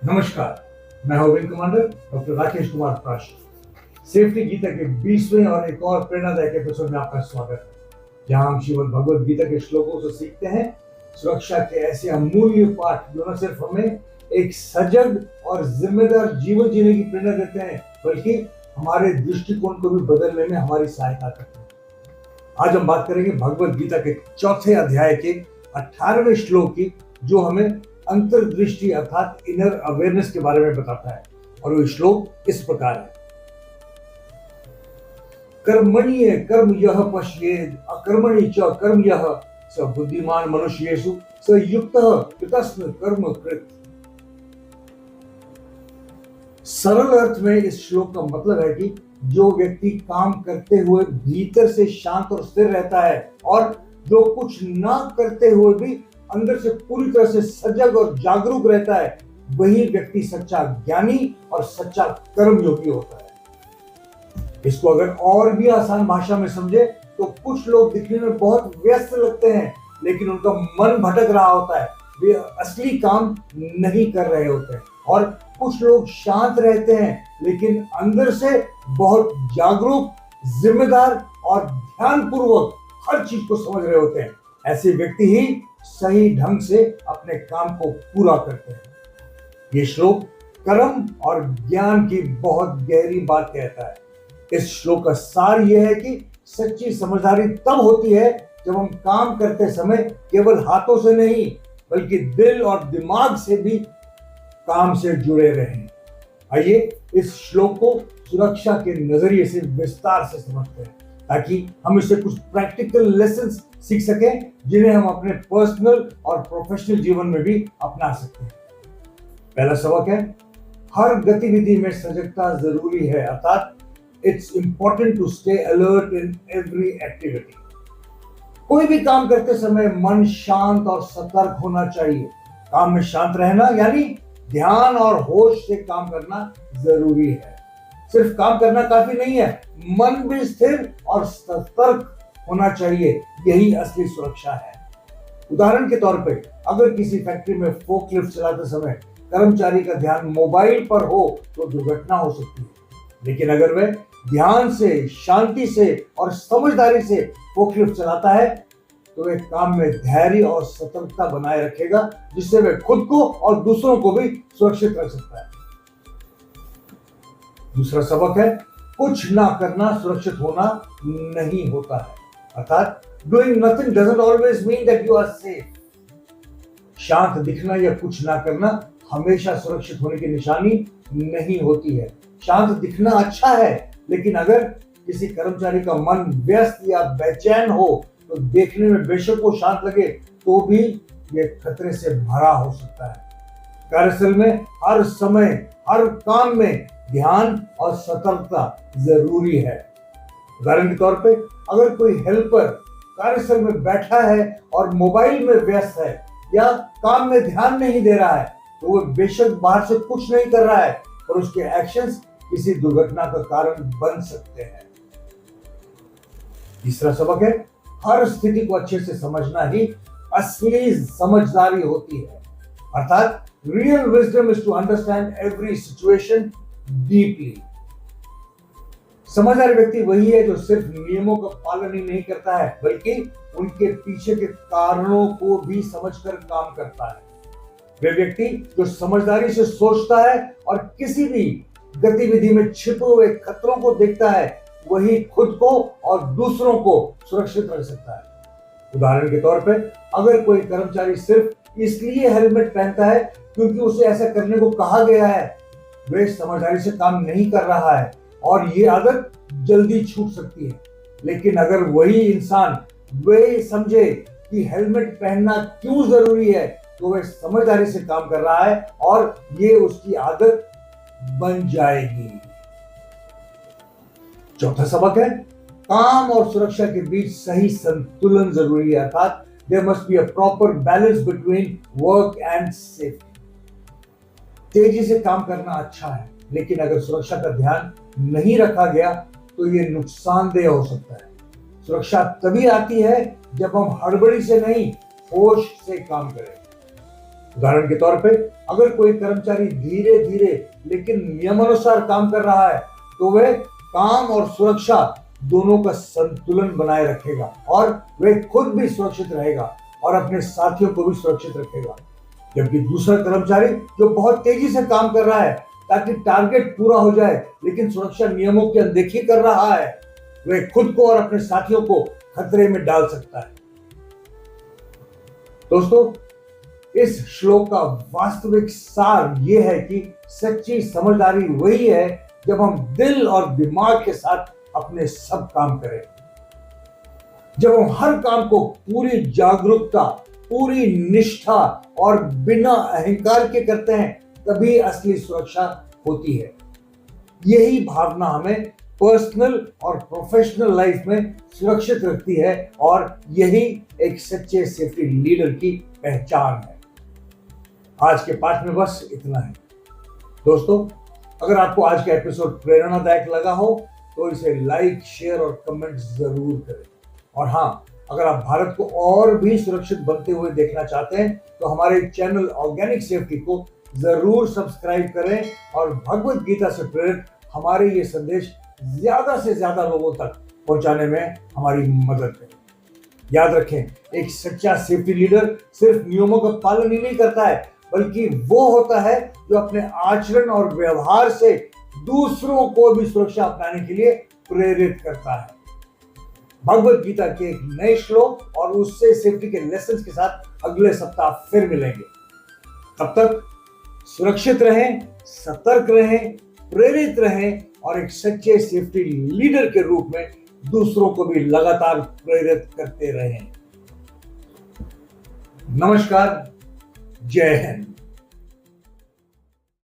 नमस्कार, मैं हूं wing commander doctor Rakesh Kumar Prash. Safety Gita के 20वें और एक और प्रेरणादायक एपिसोड में आपका स्वागत है, जहां हम श्रीमद् भगवद गीता के श्लोकों से सीखते हैं सुरक्षा के ऐसे अमूल्य पाठ जो न सिर्फ हमें एक सजग और जिम्मेदार जीवन जीने की प्रेरणा देते हैं, बल्कि हमारे दृष्टिकोण को भी बदलने में हमारी सहायता करते हैं। आज हम बात करेंगे भगवद गीता के 4थे अध्याय के 18वें श्लोक की, जो हमें अंतर्दृष्टि अर्थात इनर अवेयरनेस के बारे में बताता है। और वो श्लोक इस प्रकार है: कर्मण्ये कर्म यः पश्येद अकर्मणि च कर्म यः स बुद्धिमान मनुष्येषु स युक्तः कृतस्न कर्म कृत। सरल अर्थ में इस श्लोक का मतलब है कि जो व्यक्ति काम करते हुए भीतर से शांत और स्थिर रहता है और जो कुछ ना करते हुए भी अंदर से पूरी तरह से सजग और जागरूक रहता है, वही व्यक्ति सच्चा ज्ञानी और सच्चा कर्मयोगी होता है। इसको अगर और भी आसान भाषा में समझे तो कुछ लोग दिखने में बहुत व्यस्त लगते हैं, लेकिन उनका मन भटक रहा होता है, वे असली काम नहीं कर रहे होते हैं। और कुछ लोग शांत रहते हैं, लेकिन अंदर से बहुत जागरूक, जिम्मेदार और ध्यानपूर्वक हर चीज को समझ रहे होते हैं। ऐसे व्यक्ति ही सही ढंग से अपने काम को पूरा करते हैं। ये श्लोक कर्म और ज्ञान की बहुत गहरी बात कहता है। इस श्लोक का सार यह है कि सच्ची समझदारी तब होती है जब हम काम करते समय केवल हाथों से नहीं, बल्कि दिल और दिमाग से भी काम से जुड़े रहें। आइए इस श्लोक को सुरक्षा के नजरिए से विस्तार से समझते हैं, ताकि हम इससे कुछ प्रैक्टिकल लेसन्स सीख सकें, जिन्हें हम अपने पर्सनल और प्रोफेशनल जीवन में भी अपना सकते हैं। पहला सबक है, हर गतिविधि में सजगता जरूरी है, अर्थात it's important to stay alert in every activity. कोई भी काम करते समय मन शांत और सतर्क होना चाहिए। काम में शांत रहना यानी ध्यान और होश से काम करना जरूरी है। सिर्फ काम करना काफी नहीं है, मन भी स्थिर और सतर्क होना चाहिए। यही असली सुरक्षा है। उदाहरण के तौर पे, अगर किसी फैक्ट्री में फोर्कलिफ्ट चलाते समय कर्मचारी का ध्यान मोबाइल पर हो तो दुर्घटना हो सकती है, लेकिन अगर वह ध्यान से, शांति से और समझदारी से फोर्कलिफ्ट चलाता है तो वह काम में धैर्य और सतर्कता बनाए रखेगा, जिससे वह खुद को और दूसरों को भी सुरक्षित रख सकता है। दूसरा सबक है, कुछ ना करना सुरक्षित होना नहीं होता है, अर्थात doing nothing doesn't always mean that you are safe। शांत दिखना या कुछ ना करना हमेशा सुरक्षित होने की निशानी नहीं होती है। शांत दिखना अच्छा है, लेकिन अगर किसी कर्मचारी का मन व्यस्त या बेचैन हो तो देखने में बेशक वो शांत लगे तो भी यह खतरे से भरा हो सकता है। कार्यस्थल में हर समय हर काम में ध्यान और सतर्कता जरूरी है। उदाहरण के तौर पे, अगर कोई हेल्पर कार्यस्थल में बैठा है और मोबाइल में व्यस्त है या काम में ध्यान नहीं दे रहा है, तो वो बेशक बाहर से कुछ नहीं कर रहा है, पर उसके एक्शंस किसी दुर्घटना का कारण बन सकते हैं। तीसरा सबक है, हर स्थिति को अच्छे से समझना ही असली समझदारी होती है, अर्थात real wisdom is to understand every situation deeply. समझदार व्यक्ति वही है जो सिर्फ नियमों का पालन ही नहीं करता है, बल्कि उनके पीछे के कारणों को भी समझकर काम करता है। वह व्यक्ति जो समझदारी से सोचता है और किसी भी गतिविधि में छिपे हुए खतरों को देखता है, वही खुद को और दूसरों को सुरक्षित रख सकता है। उदाहरण के तौर पे, अगर कोई कर्मचारी सिर्फ इसलिए हेलमेट पहनता है क्योंकि उसे ऐसा करने को कहा गया है, वह समझदारी से काम नहीं कर रहा है और ये आदत जल्दी छूट सकती है। लेकिन अगर वही इंसान वह समझे कि हेलमेट पहनना क्यों जरूरी है, तो वह समझदारी से काम कर रहा है और ये उसकी आदत बन जाएगी। चौथा सबक है, काम और सुरक्षा के बीच सही संतुलन जरूरी है, अर्थात there must be a proper balance between work and safety. तेजी से काम करना अच्छा है, लेकिन अगर सुरक्षा का ध्यान नहीं रखा गया तो यह नुकसानदेह हो सकता है। सुरक्षा तभी आती है जब हम हड़बड़ी से नहीं, होश से काम करें। उदाहरण के तौर पे अगर कोई कर्मचारी धीरे धीरे लेकिन नियमानुसार काम कर रहा है तो वह काम और सुरक्षा दोनों का संतुलन बनाए रखेगा और वह खुद भी सुरक्षित रहेगा और अपने साथियों को भी सुरक्षित रखेगा। जबकि दूसरा कर्मचारी जो बहुत तेजी से काम कर रहा है ताकि टारगेट पूरा हो जाए लेकिन सुरक्षा नियमों की अनदेखी कर रहा है, वह खुद को और अपने साथियों को खतरे में डाल सकता है। दोस्तों, इस श्लोक का वास्तविक सार यह है कि सच्ची समझदारी वही है जब हम दिल और दिमाग के साथ अपने सब काम करें। जब हम हर काम को पूरी जागरूकता, पूरी निष्ठा और बिना अहंकार के करते हैं, तभी असली सुरक्षा होती है। यही भावना हमें पर्सनल और प्रोफेशनल लाइफ में सुरक्षित रखती है और यही एक सच्चे सेफ्टी लीडर की पहचान है। आज के पाठ में बस इतना है। दोस्तों, अगर आपको आज का एपिसोड प्रेरणादायक लगा हो तो इसे लाइक, शेयर और कमेंट जरूर करें। और हाँ, अगर आप भारत को और भी सुरक्षित बनते हुए देखना चाहते हैं तो हमारे चैनल ऑर्गेनिक सेफ्टी को जरूर सब्सक्राइब करें और भगवत गीता से प्रेरित हमारे ये संदेश ज्यादा से ज्यादा लोगों तक पहुंचाने में हमारी मदद करें। याद रखें, एक सच्चा सेफ्टी लीडर सिर्फ नियमों का पालन ही नहीं करता है, बल्कि वो होता है जो अपने आचरण और व्यवहार से दूसरों को भी सुरक्षा अपनाने के लिए प्रेरित करता है। भगवत गीता के एक नए श्लोक और उससे सेफ्टी के लेसन्स के साथ अगले सप्ताह फिर मिलेंगे। तब तक सुरक्षित रहें, सतर्क रहें, प्रेरित रहें और एक सच्चे सेफ्टी लीडर के रूप में दूसरों को भी लगातार प्रेरित करते रहें। नमस्कार, जय हिंद।